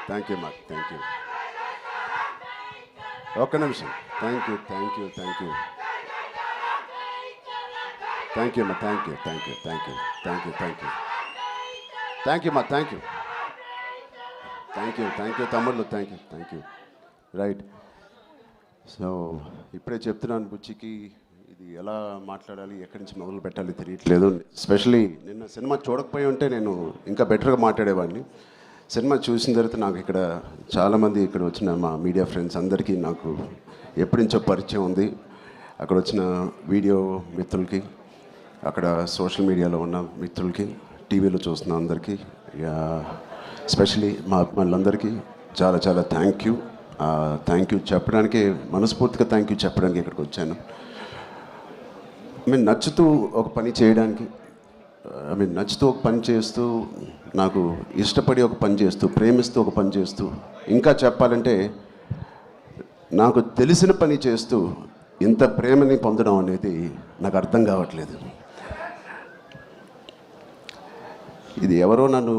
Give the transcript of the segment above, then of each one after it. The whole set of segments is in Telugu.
థ్యాంక్ యూ మాకు, థ్యాంక్ యూ. ఒక్క నిమిషం. Thank you, thank you, thank you, thank you మా, thank you, thank you, thank you, thank you, thank you, thank you మా, thank you, thank you, thank you తమ్ముళ్ళు, thank you, thank you. Right. So ఇప్పుడే చెప్తున్నాను బుచ్చికి, ఇది ఎలా మాట్లాడాలి, ఎక్కడి నుంచి మొదలు పెట్టాలి తెలియట్లేదు. ఎస్పెషలీ నిన్న సినిమా చూడకపోయి ఉంటే నేను ఇంకా బెటర్గా మాట్లాడేవాడిని. సినిమా చూసిన తర్వాత నాకు ఇక్కడ చాలామంది ఇక్కడ వచ్చిన మా మీడియా ఫ్రెండ్స్ అందరికీ నాకు ఎప్పటి నుంచో పరిచయం ఉంది. అక్కడ వచ్చిన వీడియో మిత్రులకి, అక్కడ సోషల్ మీడియాలో ఉన్న మిత్రులకి, టీవీలో చూస్తున్న అందరికీ, ఎస్పెషలీ మా అభిమానులందరికీ చాలా చాలా థ్యాంక్ యూ. థ్యాంక్ యూ చెప్పడానికి, మనస్ఫూర్తిగా థ్యాంక్ యూ చెప్పడానికి ఇక్కడికి వచ్చాను. నచ్చుతూ ఒక పని చేయడానికి, నచ్చుతూ ఒక పని చేస్తూ, నాకు ఇష్టపడి ఒక పని చేస్తూ, ప్రేమిస్తూ ఒక పని చేస్తూ, ఇంకా చెప్పాలంటే నాకు తెలిసిన పని చేస్తూ ఇంత ప్రేమని పొందడం అనేది నాకు అర్థం కావట్లేదు. ఇది ఎవరో నన్ను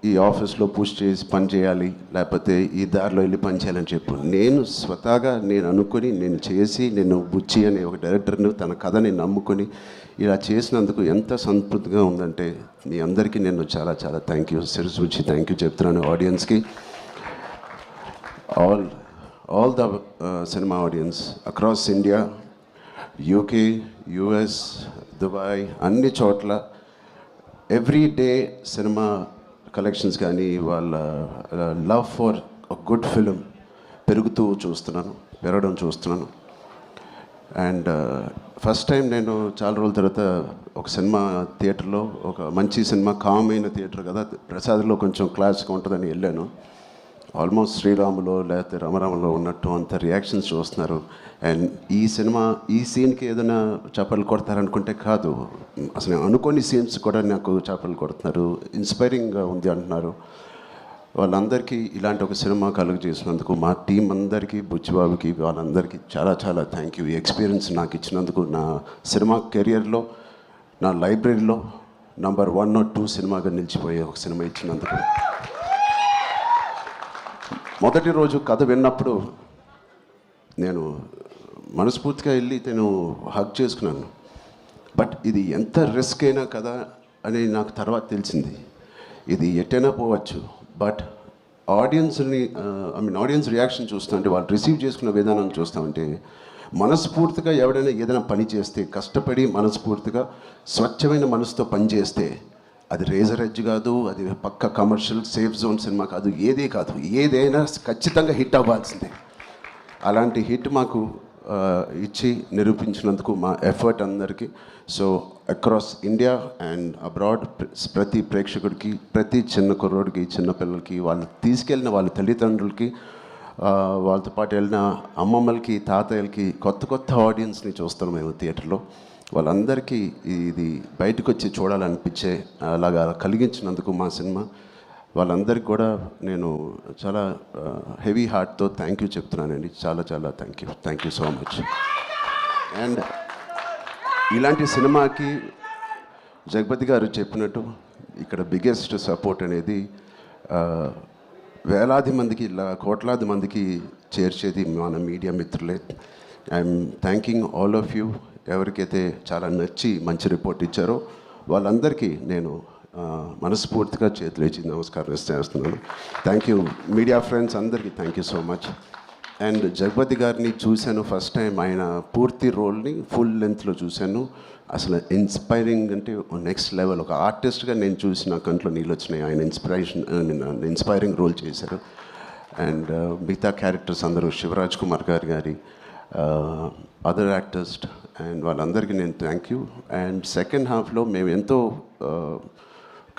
ఈ ఆఫీస్లో పుష్ చేసి పని చేయాలి, లేకపోతే ఈ దారిలో వెళ్ళి పని చేయాలని చెప్పు. నేను స్వతహాగా నేను అనుకొని, నేను చేసి, నేను బుచ్చి అనే ఒక డైరెక్టర్ని తన కథని నమ్ముకొని ఇలా చేసినందుకు ఎంత సంతృప్తిగా ఉందంటే మీ అందరికీ నేను చాలా చాలా థ్యాంక్ యూ, శిరస్సు వచ్చి థ్యాంక్ యూ చెప్తున్నాను ఆడియన్స్కి. All the cinema audience across India, UK, US, Dubai, అన్ని చోట్ల ఎవ్రీ డే సినిమా కలెక్షన్స్ కానీ వాళ్ళ లవ్ ఫర్ గుడ్ ఫిలిం పెరగడం చూస్తున్నాను. అండ్ ఫస్ట్ టైం నేను చాలా రోజుల తర్వాత ఒక సినిమా థియేటర్లో, ఒక మంచి సినిమా, కామ్ అయిన థియేటర్ కదా, ప్రసాద్లో కొంచెం క్లాస్గా ఉంటుందని వెళ్ళాను. ఆల్మోస్ట్ శ్రీరాములో లేకపోతే రమరామలో ఉన్నట్టు అంత రియాక్షన్స్ చూస్తున్నారు. అండ్ ఈ సినిమా ఈ సీన్కి ఏదైనా చేపలు కొడతారనుకుంటే కాదు, అసలు అనుకోని సీన్స్ కూడా నాకు చేపలు కొడుతున్నారు, ఇన్స్పైరింగ్గా ఉంది అంటున్నారు. వాళ్ళందరికీ ఇలాంటి ఒక సినిమా కలుగు చేసినందుకు మా టీం అందరికీ, బుచ్చిబాబుకి, వాళ్ళందరికీ చాలా చాలా థ్యాంక్ యూ. ఈ ఎక్స్పీరియన్స్ నాకు ఇచ్చినందుకు, నా సినిమా కెరియర్లో, నా లైబ్రరీలో నంబర్ 1 or 2 సినిమాగా నిలిచిపోయే ఒక సినిమా ఇచ్చినందుకు. మొదటి రోజు కథ విన్నప్పుడు నేను మనస్ఫూర్తిగా వెళ్ళి నేను హగ్ చేసుకున్నాను. బట్ ఇది ఎంత రిస్క్ అయినా కదా అని నాకు తర్వాత తెలిసింది. ఇది ఎట్టైనా పోవచ్చు, బట్ ఆడియన్స్ రియాక్షన్ చూస్తుంటే, వాళ్ళు రిసీవ్ చేసుకున్న విధానం చూస్తామంటే, మనస్ఫూర్తిగా ఎవడైనా ఏదైనా పని చేస్తే, కష్టపడి మనస్ఫూర్తిగా స్వచ్ఛమైన మనసుతో పని చేస్తే, అది రేజర్ ఎడ్జ్ కాదు, అది పక్క కమర్షియల్ సేఫ్ జోన్ సినిమా కాదు, ఏదే కాదు, ఏదైనా ఖచ్చితంగా హిట్ అవ్వాల్సిందే. అలాంటి హిట్ మాకు ఇచ్చి నిరూపించినందుకు మా ఎఫర్ట్ అందరికీ. So across India and abroad ప్రతి ప్రేక్షకుడికి, ప్రతి చిన్న కుర్రోడికి, చిన్న పిల్లలకి, వాళ్ళు తీసుకెళ్ళిన వాళ్ళ తల్లిదండ్రులకి, వాళ్ళతో పాటు వెళ్ళిన అమ్మమ్మలకి, తాతయ్యలకి, కొత్త ఆడియన్స్ని చూస్తాం మేము థియేటర్లో. వాళ్ళందరికీ ఇది బయటకు వచ్చి చూడాలనిపించే అలాగా కలిగించినందుకు మా సినిమా, వాళ్ళందరికీ కూడా నేను చాలా హెవీ హార్ట్తో థ్యాంక్ యూ చెప్తున్నానండి. చాలా చాలా thank you so much. And ఇలాంటి సినిమాకి జగపతి గారు చెప్పినట్టు ఇక్కడ బిగ్గెస్ట్ సపోర్ట్ అనేది వేలాది మందికి, కోట్లాది మందికి చేర్చేది మన మీడియా మిత్రులే. I'm thanking all of you. ఎవరికైతే చాలా నచ్చి మంచి రిపోర్ట్ ఇచ్చారో వాళ్ళందరికీ నేను మనస్ఫూర్తిగా చేతులేచి నమస్కారం చేస్తున్నాను. థ్యాంక్ యూ మీడియా ఫ్రెండ్స్ అందరికీ, thank you so much. And Jagapathi గారిని చూశాను ఫస్ట్ టైం, ఆయన పూర్తి రోల్ని ఫుల్ లెంత్లో చూశాను. అసలు ఇన్స్పైరింగ్ అంటే నెక్స్ట్ లెవెల్. ఒక ఆర్టిస్ట్గా నేను చూసి నా కంట్లో నీళ్ళు వచ్చినాయి. ఆయన ఇన్స్పైరింగ్ రోల్ చేశారు. అండ్ మిగతా క్యారెక్టర్స్ అందరూ, శివరాజ్ కుమార్ గారి అదర్ యాక్టర్స్ అండ్ వాళ్ళందరికీ నేను థ్యాంక్ యూ. అండ్ సెకండ్ హాఫ్లో మేము ఎంతో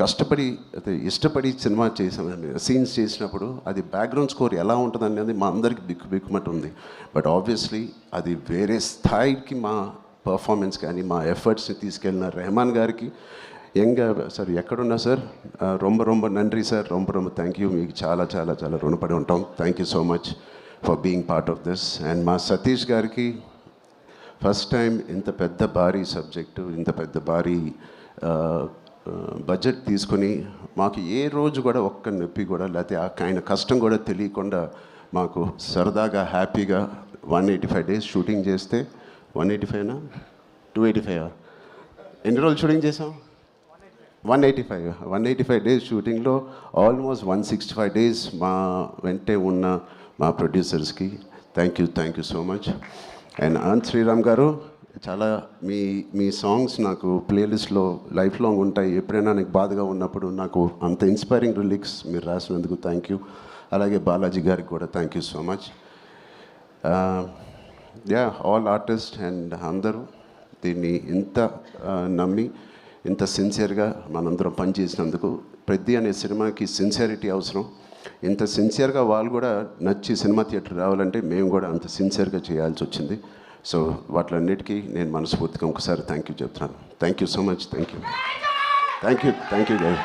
కష్టపడి, అయితే ఇష్టపడి సినిమా చేసాం. సీన్స్ చేసినప్పుడు అది బ్యాక్గ్రౌండ్ స్కోర్ ఎలా ఉంటుంది అనేది మా అందరికి బిక్కుమట్టు ఉంది. బట్ ఆబ్వియస్లీ అది వేరే స్థాయికి మా పర్ఫార్మెన్స్ కానీ, మా ఎఫర్ట్స్ని తీసుకెళ్ళిన రెహమాన్ గారికి, సార్ ఎక్కడున్నా సార్, రొంబ నండ్రి సార్, రొంబ థ్యాంక్ యూ. మీకు చాలా చాలా చాలా రుణపడి ఉంటాం. Thank you so much for being part of this. And మా సతీష్ గారికి ఫస్ట్ టైం ఇంత పెద్ద భారీ సబ్జెక్టు, ఇంత పెద్ద భారీ బడ్జెట్ తీసుకొని మాకు ఏ రోజు కూడా ఒక్క నొప్పి కూడా లేకపోతే ఆయన కష్టం కూడా తెలియకుండా మాకు సరదాగా హ్యాపీగా 185 డేస్ షూటింగ్ చేస్తే 185నా 285 ఎన్ని రోజులు షూటింగ్ చేసాం 185 డేస్ షూటింగ్లో ఆల్మోస్ట్ 165 డేస్ మా వెంటే ఉన్న మా ప్రొడ్యూసర్స్కి thank you so much. And Anant Sriram గారు చాలా మీ సాంగ్స్ నాకు ప్లేలిస్ట్లో లైఫ్ లాంగ్ ఉంటాయి. ఎప్పుడైనా నాకు బాధగా ఉన్నప్పుడు నాకు అంత ఇన్స్పైరింగ్ లిరిక్స్ మీరు రాసినందుకు థ్యాంక్ యూ. అలాగే బాలాజీ గారికి కూడా thank you so much. All artist and అందరూ దీన్ని ఇంత నమ్మి ఇంత సిన్సియర్గా మనందరం పనిచేసినందుకు. పెద్ద అనే సినిమాకి సిన్సియారిటీ అవసరం. ఇంత సిన్సియర్గా వాళ్ళు కూడా నచ్చి సినిమా థియేటర్ రావాలంటే మేము కూడా అంత సిన్సియర్గా చేయాల్సి వచ్చింది. సో వాటిలన్నిటికీ నేను మనస్ఫూర్తిగా ఒకసారి థ్యాంక్ యూ చెప్తున్నాను. Thank you so much. Thank you గారు.